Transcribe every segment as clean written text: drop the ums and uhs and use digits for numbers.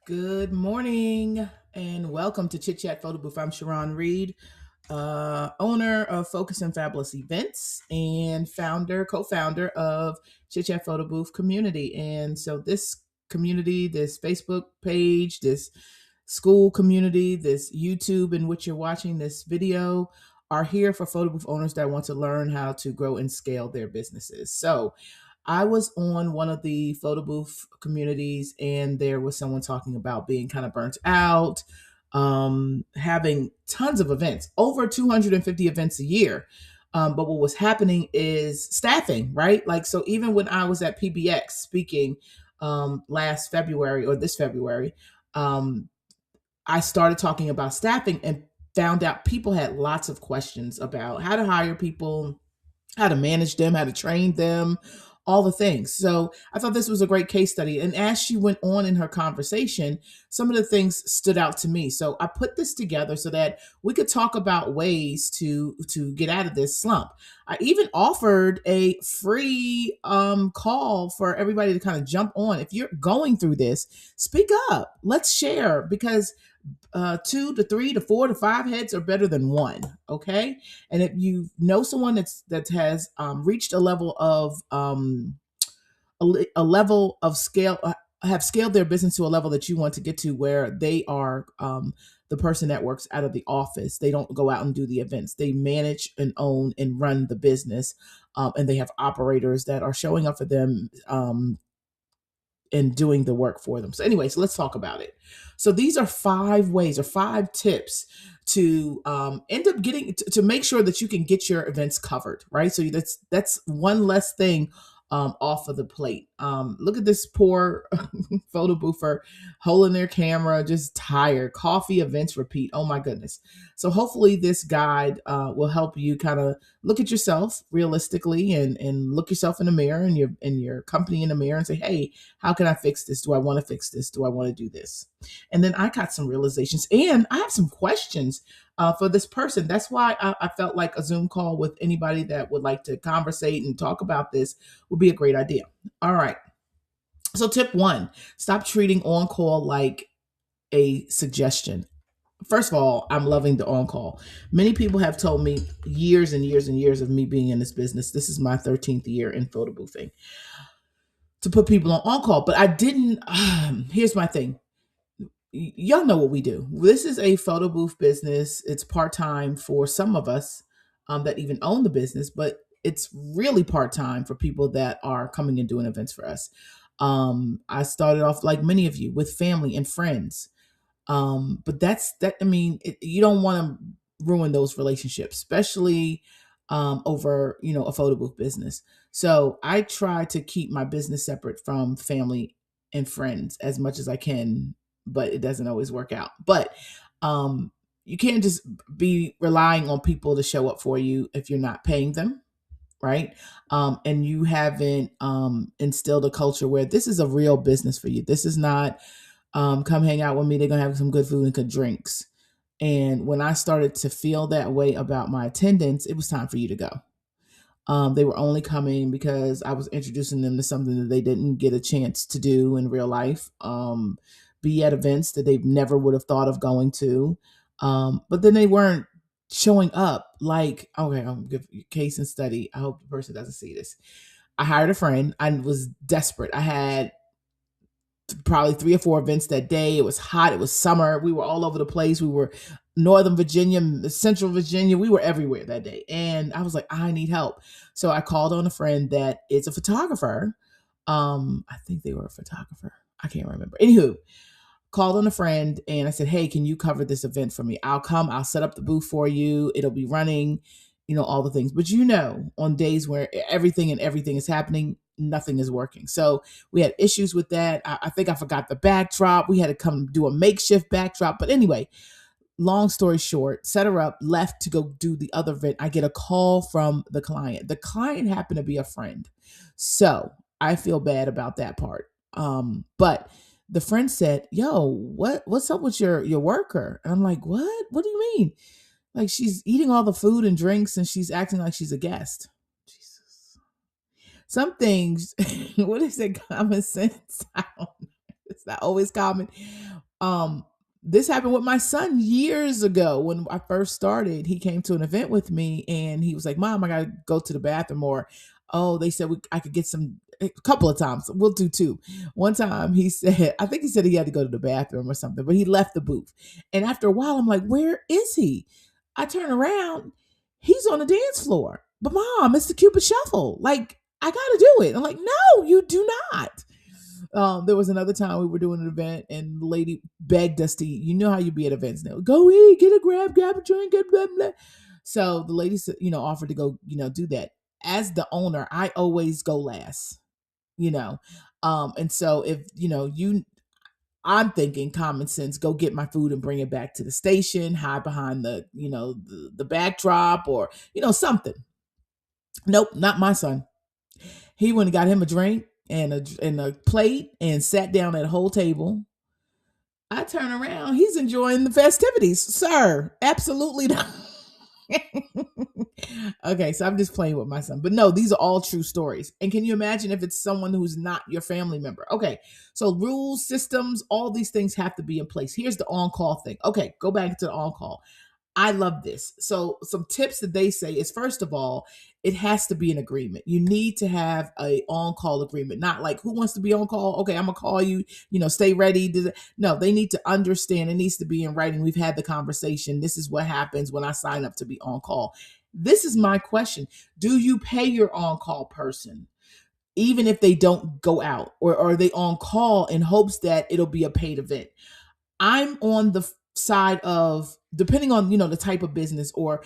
Good morning and welcome to Chit Chat Photo Booth. I'm Sharone Reed, owner of Focus and Fabulous Events and co-founder of Chit Chat Photo Booth community. And so this community, this Facebook page, this school community, this YouTube in which you're watching this video are here for photo booth owners that want to learn how to grow and scale their businesses. So I was on one of the photo booth communities and there was someone talking about being kind of burnt out, having tons of events, over 250 events a year. But what was happening is staffing, right? Like, so even when I was at PBX speaking last February or this February, um, I started talking about staffing and found out people had lots of questions about how to hire people, how to manage them, how to train them, all the things. So I thought this was a great case study. And as she went on in her conversation, some of the things stood out to me. So I put this together so that we could talk about ways to get out of this slump. I even offered a free call for everybody to kind of jump on. If you're going through this, speak up. Let's share because two to three to four to five heads are better than one. Okay, and if you know someone that has reached a level of a level of scale, have scaled their business to a level that you want to get to, where they are the person that works out of the office. They don't go out and do the events. They manage and own and run the business, and they have operators that are showing up for them. And doing the work for them. So, anyways, let's talk about it. So, these are 5 ways or 5 tips to end up getting to make sure that you can get your events covered, right? So that's one less thing off of the plate. Look at this poor photo boofer holding their camera, just tired. Coffee events repeat. Oh my goodness. So hopefully this guide will help you kind of look at yourself realistically and look yourself in the mirror and your company in the mirror and say, hey, how can I fix this? Do I want to fix this? Do I want to do this? And then I got some realizations and I have some questions for this person. That's why I felt like a Zoom call with anybody that would like to conversate and talk about this would be a great idea. All right. So, tip one, stop treating on call like a suggestion. First of all, I'm loving the on call. Many people have told me years and years and years of me being in this business. This is my 13th year in photo boothing to put people on call. But I didn't. Here's my thing. Y'all know what we do. This is a photo booth business. It's part time for some of us that even own the business, but it's really part time for people that are coming and doing events for us. I started off like many of you with family and friends, but that's that. I mean, you don't want to ruin those relationships, especially over a photo booth business. So I try to keep my business separate from family and friends as much as I can, but it doesn't always work out. But you can't just be relying on people to show up for you if you're not paying them, right? And you haven't instilled a culture where this is a real business for you. This is not come hang out with me. They're gonna have some good food and good drinks. And when I started to feel that way about my attendance, it was time for you to go. They were only coming because I was introducing them to something that they didn't get a chance to do in real life. Be at events that they never would have thought of going to. But then they weren't showing up. Like, okay, I'll give you a case and study. I hope the person doesn't see this. I hired a friend. I was desperate. I had probably 3 or 4 events that day. It was hot. It was summer. We were all over the place. We were Northern Virginia, Central Virginia. We were everywhere that day. And I was like, I need help. So I called on a friend that is a photographer. I think they were a photographer. I can't remember. Anywho, called on a friend and I said, hey, can you cover this event for me? I'll come. I'll set up the booth for you. It'll be running, all the things. But on days where everything is happening, nothing is working. So we had issues with that. I think I forgot the backdrop. We had to come do a makeshift backdrop. But anyway, long story short, set her up, left to go do the other event. I get a call from the client. The client happened to be a friend. So I feel bad about that part. But the friend said, yo, what's up with your worker? And I'm like, what? What do you mean? Like, she's eating all the food and drinks and she's acting like she's a guest. Jesus. Some things, what is it? Common sense? I don't know. It's not always common. Um, this happened with my son years ago when I first started. He came to an event with me and he was like, "Mom, I gotta go to the bathroom." Or, "Oh, they said I could get some." A couple of times, we'll do two. One time he said, I think he said he had to go to the bathroom or something, but he left the booth. And after a while, I'm like, "Where is he?" I turn around, he's on the dance floor. "But Mom, it's the Cupid Shuffle. Like, I gotta do it." I'm like, "No, you do not." There was another time we were doing an event and the lady begged us to eat. You know how you be at events now. "Go eat, get a grab a drink, get blah blah." So the lady said, offered to go, do that. As the owner, I always go last, you know. And so if I'm thinking common sense, go get my food and bring it back to the station, hide behind the backdrop or, something. Nope, not my son. He went and got him a drink and a plate and sat down at a whole table. I turn around, he's enjoying the festivities. Sir, absolutely not. Okay, so I'm just playing with my son. But no, these are all true stories. And can you imagine if it's someone who's not your family member? Okay, so rules, systems, all these things have to be in place. Here's the on call thing. Okay, go back to the on call. I love this. So some tips that they say is, first of all, it has to be an agreement. You need to have a on-call agreement, not like who wants to be on call. Okay, I'm gonna call you, stay ready. No, they need to understand. It needs to be in writing. We've had the conversation. This is what happens when I sign up to be on call. This is my question. Do you pay your on-call person? Even if they don't go out, or are they on call in hopes that it'll be a paid event? I'm on the side of, depending on the type of business, or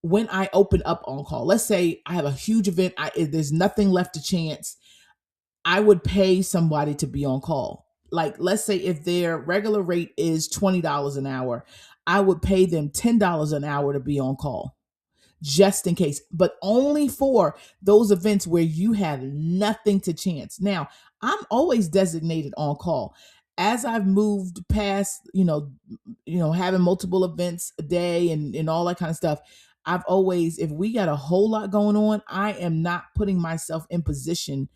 when I open up on call. Let's say I have a huge event, there's nothing left to chance. I would pay somebody to be on call. Like, let's say if their regular rate is $20 an hour, I would pay them $10 an hour to be on call, just in case, but only for those events where you have nothing to chance. Now, I'm always designated on call. As I've moved past, having multiple events a day and all that kind of stuff, I've always, if we got a whole lot going on, I am not putting myself in position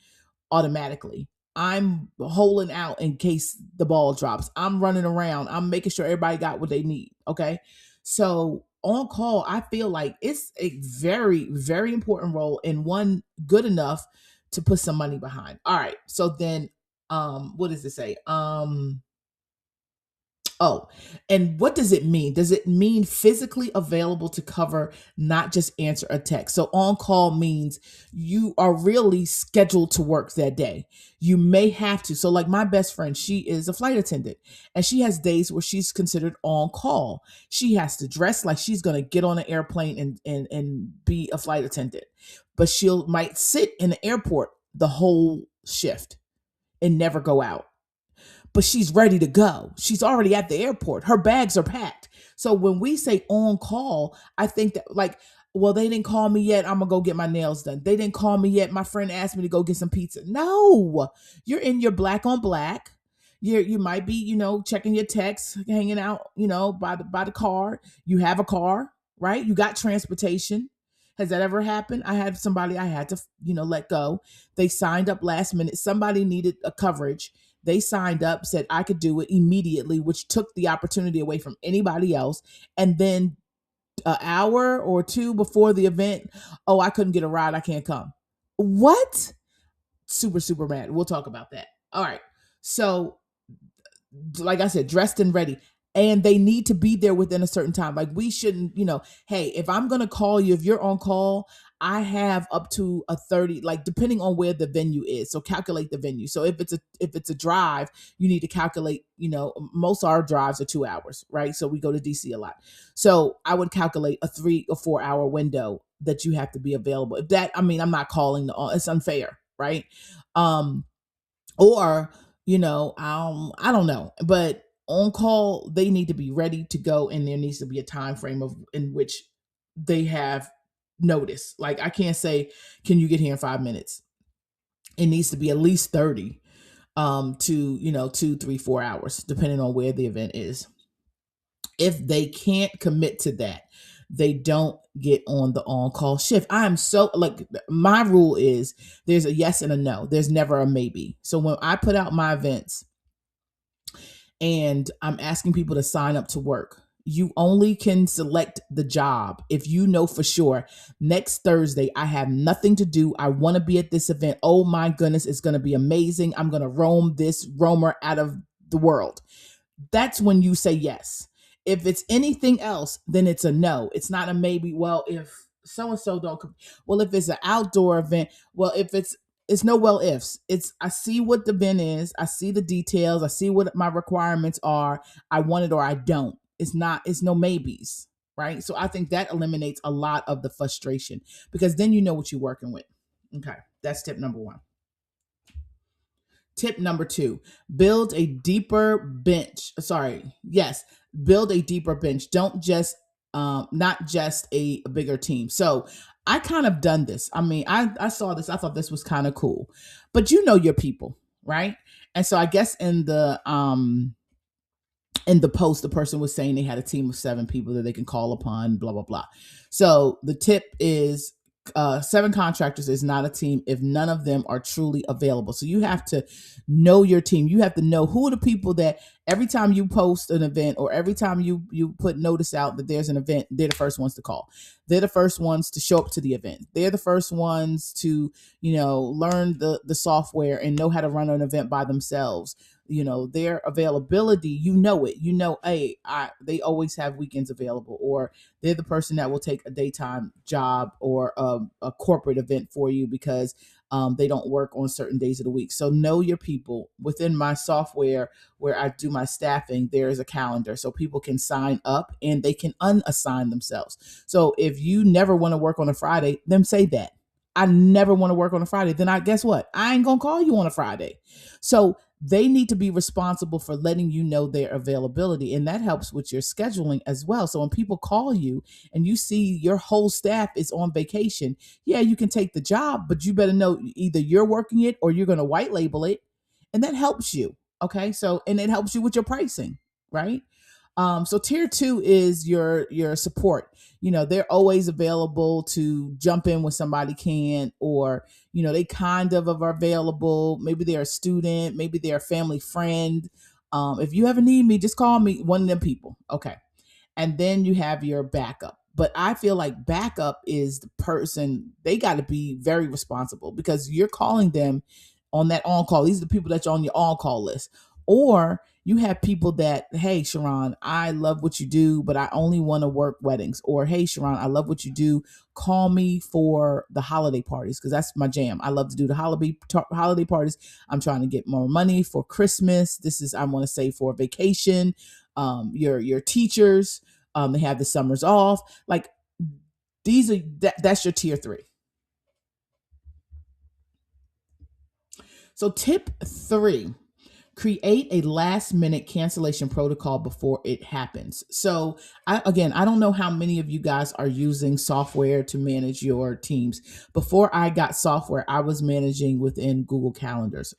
automatically. I'm holding out in case the ball drops. I'm running around. I'm making sure everybody got what they need. Okay. So on call, I feel like it's a very, very important role, and one good enough to put some money behind. All right. So then, what does it say? Oh, and what does it mean? Does it mean physically available to cover, not just answer a text? So on call means you are really scheduled to work that day. You may have to. So like my best friend, she is a flight attendant and she has days where she's considered on call. She has to dress like she's going to get on an airplane and be a flight attendant. But she'll might sit in the airport the whole shift and never go out, but she's ready to go. She's already at the airport. Her bags are packed. So when we say on call, I think that, like, well, they didn't call me yet. I'm going to go get my nails done. They didn't call me yet. My friend asked me to go get some pizza. No, you're in your black on black. You might be, checking your texts, hanging out, by the car. You have a car, right? You got transportation. Has that ever happened? I had somebody I had to, let go. They signed up last minute. Somebody needed a coverage. They signed up, said I could do it immediately, which took the opportunity away from anybody else. And then an hour or two before the event, "Oh, I couldn't get a ride. I can't come." What? Super, super mad. We'll talk about that. All right. So like I said, dressed and ready. And they need to be there within a certain time. Like, we shouldn't, hey, if I'm going to call you, if you're on call, I have up to a 30, like depending on where the venue is. So calculate the venue. So if it's a drive, you need to calculate, most of our drives are 2 hours, right? So we go to DC a lot. So I would calculate a 3 or 4 hour window that you have to be available. If that, I mean, I'm not calling it's unfair, right? Or, I don't know, but on call, they need to be ready to go, and there needs to be a time frame in which they have notice. Like, I can't say, "Can you get here in 5 minutes?" It needs to be at least 30 to 2, 3, 4 hours, depending on where the event is. If they can't commit to that, they don't get on the on-call shift. I am so, like, my rule is there's a yes and a no. There's never a maybe. So when I put out my events, and I'm asking people to sign up to work. You only can select the job if you know for sure next Thursday I have nothing to do. I want to be at this event. Oh my goodness, it's going to be amazing. I'm going to roam this roamer out of the world. That's when you say yes. If it's anything else, then it's a no. It's not a maybe. Well, if so and so don't come. Well, if it's an outdoor event, well, if it's no well ifs. It's I see what the event is, I see the details, I see what my requirements are. I want it or I don't. It's no maybes, right? So I think that eliminates a lot of the frustration because then you know what you're working with. Okay, that's tip number one. Tip number two, build a deeper bench. Sorry, yes, build a deeper bench. Don't just, not just a bigger team. So I kind of done this. I mean, I saw this. I thought this was kind of cool, but you know your people, right? And so I guess in the post, the person was saying they had a team of 7 people that they can call upon, blah, blah, blah. So the tip is 7 contractors is not a team if none of them are truly available. So you have to know your team. You have to know who are the people that every time you post an event or every time you put notice out that there's an event, they're the first ones to call. They're the first ones to show up to the event. They're the first ones to, learn the software and know how to run an event by themselves. Their availability, hey, they always have weekends available, or they're the person that will take a daytime job or a corporate event for you because they don't work on certain days of the week. So know your people. Within my software where I do my staffing, there is a calendar so people can sign up and they can unassign themselves. So if you never want to work on a Friday, then say that. I never want to work on a Friday. Then I guess what? I ain't going to call you on a Friday. So they need to be responsible for letting you know their availability. And that helps with your scheduling as well. So when people call you and you see your whole staff is on vacation, yeah, you can take the job, but you better know either you're working it or you're going to white label it. And that helps you. Okay. So, and it helps you with your pricing, right? So tier two is your support. They're always available to jump in when somebody can, or they kind of are available. Maybe they're a student, maybe they're a family friend. If you ever need me, just call me. One of them people. Okay. And then you have your backup. But I feel like backup is the person, they got to be very responsible because you're calling them on that on call. These are the people that you're on your on call list. Or you have people that, hey, Sharone, I love what you do, but I only want to work weddings. Or, hey, Sharone, I love what you do. Call me for the holiday parties because that's my jam. I love to do the holiday parties. I'm trying to get more money for Christmas. I want to save for vacation. Your teachers, they have the summers off. Like that's your tier three. So tip three, create a last minute cancellation protocol before it happens. So I don't know how many of you guys are using software to manage your teams. Before I got software, I was managing within Google Calendars.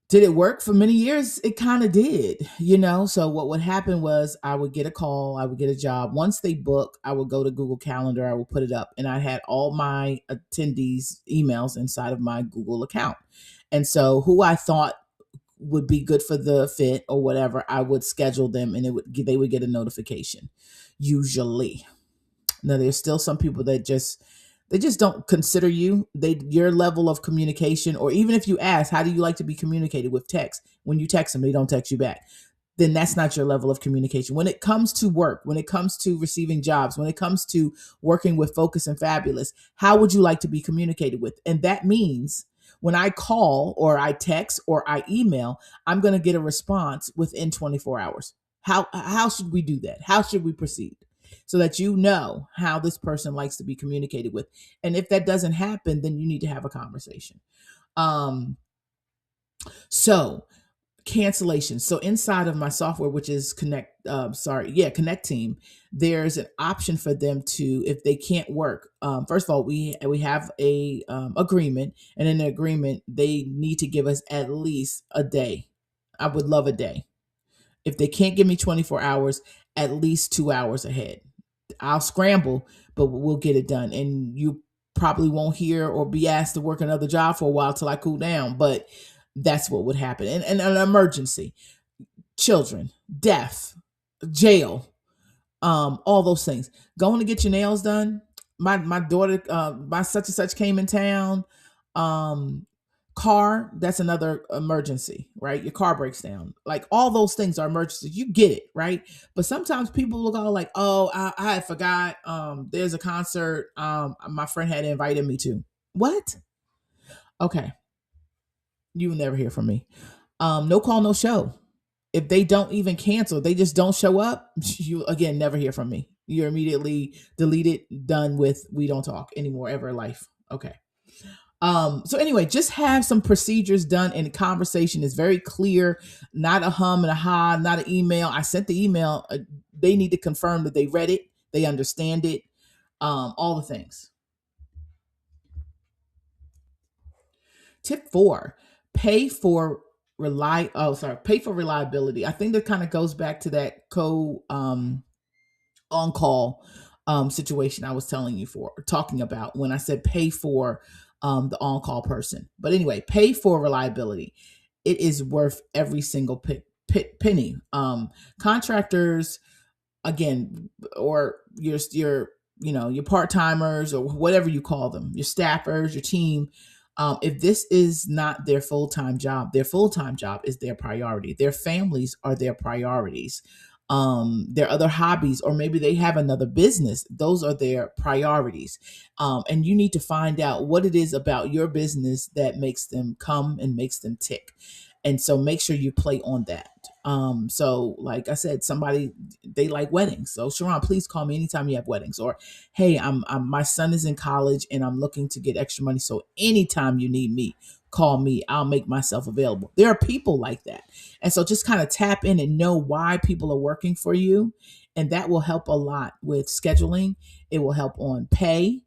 Did it work for many years? It kind of did. So what would happen was I would get a call, I would get a job. Once they book, I would go to Google Calendar, I would put it up, and I had all my attendees' emails inside of my Google account. And so who I thought would be good for the fit or whatever, I would schedule them and they would get a notification usually. Now there's still some people that they just don't consider your level of communication, or even if you ask, how do you like to be communicated with text? When you text them, they don't text you back. Then that's not your level of communication. When it comes to work, when it comes to receiving jobs, when it comes to working with Focus and Fabulous, how would you like to be communicated with? And that means when I call or I text or I email, I'm going to get a response within 24 hours. How should we do that? How should we proceed? So that you know how this person likes to be communicated with. And if that doesn't happen, then you need to have a conversation. So cancellation. So inside of my software, which is Connect Team, there's an option for them to, if they can't work. First of all, we have a agreement, and in the agreement, they need to give us at least a day. I would love a day. If they can't give me 24 hours, at least 2 hours ahead. I'll scramble, but we'll get it done. And you probably won't hear or be asked to work another job for a while till I cool down, but that's what would happen. And an emergency. children, death, jail, all those things. Going to get your nails done. My daughter, my such and such came in town. Um, car, that's another emergency, right? Your car breaks down. Like all those things are emergencies. You get it, right? But sometimes people look all like, oh, I forgot. There's a concert. My friend had invited me to. What? Okay, you will never hear from me. No call, no show. If they don't even cancel, they just don't show up, you again never hear from me. You're immediately deleted, done with, we don't talk anymore ever in life. Okay. So anyway, just have some procedures done, and the conversation is very clear, not a hum and a ha, not an email. I sent the email. They need to confirm that they read it, they understand it, all the things. Tip 4, pay for pay for reliability. I think that kind of goes back to that on call situation I was telling you for talking about when I said pay for the on call person. But anyway, pay for reliability. It is worth every single penny. Contractors, again, or your your part-timers or whatever you call them, your staffers, your team, if this is not their full-time job is their priority. Their families are their priorities. Their other hobbies, or maybe they have another business, those are their priorities. And you need to find out what it is about your business that makes them come and makes them tick. And so make sure you play on that. So like I said, somebody, they like weddings. So Sharone, please call me anytime you have weddings. Or, hey, my son is in college and I'm looking to get extra money. So anytime you need me, call me. I'll make myself available. There are people like that. And so just kind of tap in and know why people are working for you. And that will help a lot with scheduling. It will help on pay.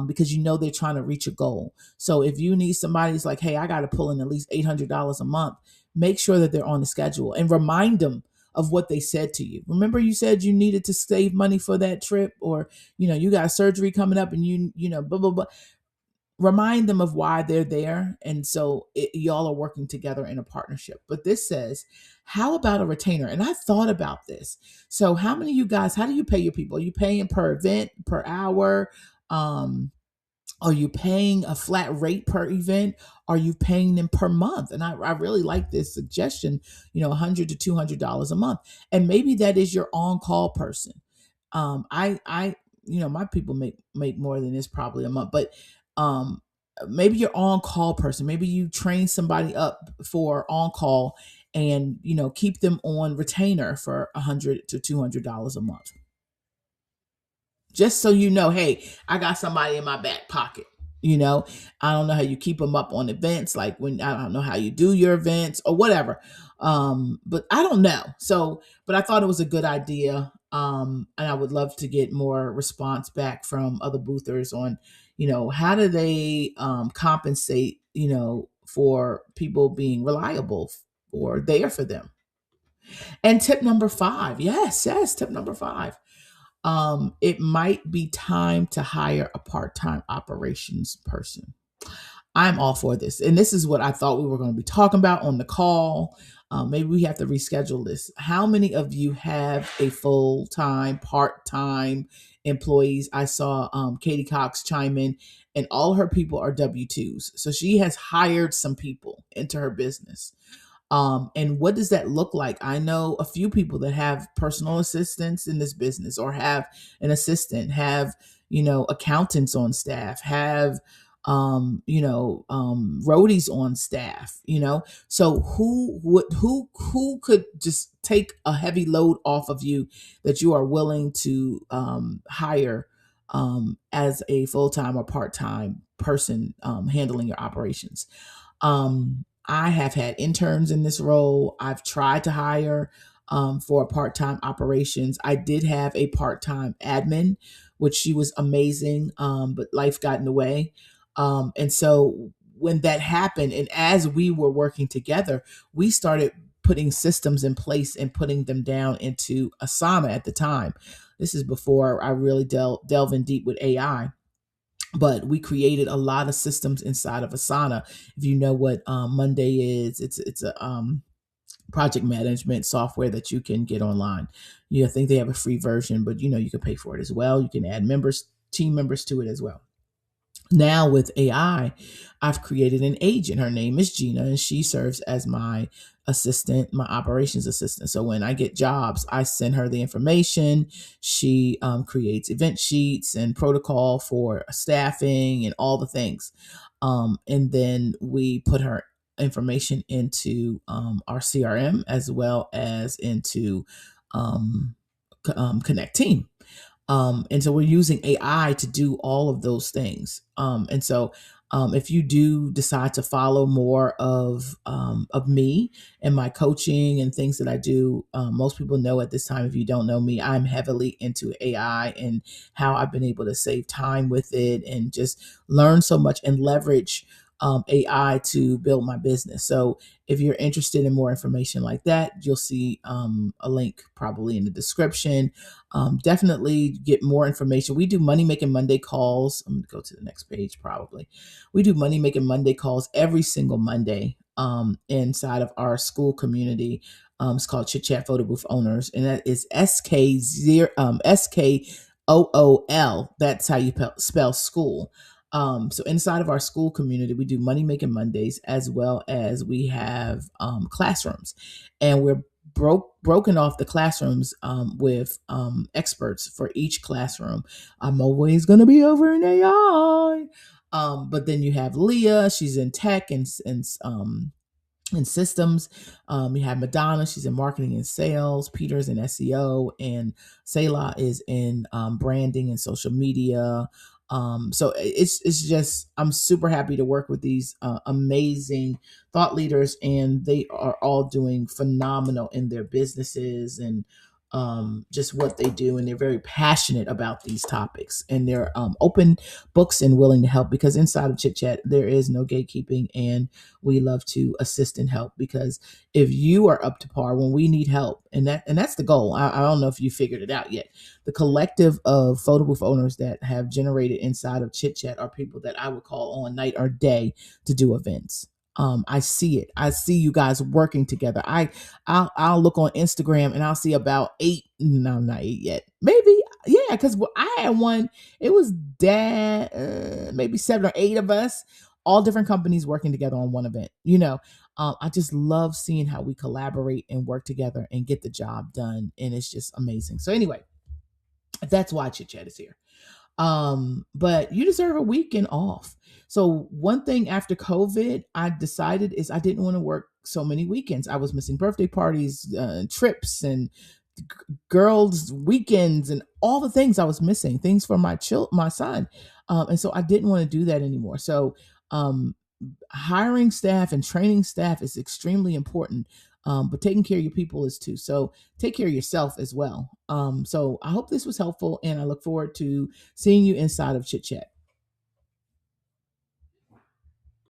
Because you know they're trying to reach a goal. So if you need somebody who's like, hey, I got to pull in at least $800 a month, make sure that they're on the schedule and remind them of what they said to you. Remember, you said you needed to save money for that trip, or you got a surgery coming up, and blah blah blah. Remind them of why they're there, and so y'all are working together in a partnership. But this says, how about a retainer? And I thought about this. So how many of you guys, how do you pay your people? Are you paying per event, per hour? um are you paying a flat rate per event? Are you paying them per month? And I really like this suggestion, $100 to $200 a month. And maybe that is your on-call person. I my people make more than this probably a month, but um maybe your on-call person, maybe you train somebody up for on-call, and keep them on retainer for $100 to $200 a month, just so you know, hey, I got somebody in my back pocket. I don't know how you keep them up on events, like when I don't know how you do your events or whatever. But I don't know. So, but I thought it was a good idea. And I would love to get more response back from other boothers on, how do they compensate, for people being reliable or there for them. And tip number 5, yes, tip number 5, it might be time to hire a part-time operations person. I'm all for this. And this is what I thought we were going to be talking about on the call. Maybe we have to reschedule this. How many of you have a full-time, part-time employees? I saw Katie Cox chime in, and all her people are W-2s. So she has hired some people into her business. And what does that look like? I know a few people that have personal assistants in this business, or have an assistant, have, accountants on staff, have, roadies on staff, so who could just take a heavy load off of you that you are willing to, hire, as a full-time or part-time person, handling your operations. I have had interns in this role. I've tried to hire for part-time operations. I did have a part-time admin, which she was amazing, but life got in the way. And so when that happened, and as we were working together, we started putting systems in place and putting them down into Asana at the time. This is before I really delve in deep with AI. But we created a lot of systems inside of Asana. If you know what Monday is, it's a project management software that you can get online. I think they have a free version, but you can pay for it as well. You can add team members to it as well. Now with AI, I've created an agent. Her name is Gina, and she serves as my assistant, my operations assistant. So when I get jobs, I send her the information. She creates event sheets and protocol for staffing and all the things. And then we put her information into our CRM as well as into um, Connect Team. And so we're using AI to do all of those things. If you do decide to follow more of me and my coaching and things that I do, most people know at this time. If you don't know me, I'm heavily into AI and how I've been able to save time with it and just learn so much and leverage AI to build my business. So if you're interested in more information like that, you'll see a link probably in the description. Definitely get more information. We do Money Making Monday calls. I'm going to go to the next page probably. We do Money Making Monday calls every single Monday inside of our school community. It's called Chit Chat Photo Booth Owners, and that is SKOOL. That's how you spell school. So inside of our school community, we do Money Making Mondays as well as we have classrooms, and we're broken off the classrooms with experts for each classroom. I'm always going to be over in AI. But then you have Leah, she's in tech and systems. You have Madonna, she's in marketing and sales. Peter's in SEO, and Selah is in branding and social media. So it's just I'm super happy to work with these amazing thought leaders, and they are all doing phenomenal in their businesses and just what they do, and they're very passionate about these topics, and they're open books and willing to help, because inside of Chit Chat there is no gatekeeping, and we love to assist and help, because if you are up to par when we need help, and that's the goal. I don't know if you figured it out yet. The collective of photo booth owners that have generated inside of Chit Chat are people that I would call on night or day to do events. I see it. I see you guys working together. I'll look on Instagram and I'll see about 8. No, not 8 yet. Maybe, yeah, because I had one. It was dad, maybe 7 or 8 of us, all different companies working together on one event. I just love seeing how we collaborate and work together and get the job done, and it's just amazing. So anyway, that's why Chit Chat is here. But you deserve a weekend off. So one thing after COVID, I decided is I didn't want to work so many weekends. I was missing birthday parties, trips, and girls' weekends, and all the things I was missing, things for my son. And so I didn't want to do that anymore. So um, hiring staff and training staff is extremely important. But taking care of your people is too. So take care of yourself as well. So I hope this was helpful, and I look forward to seeing you inside of Chit Chat.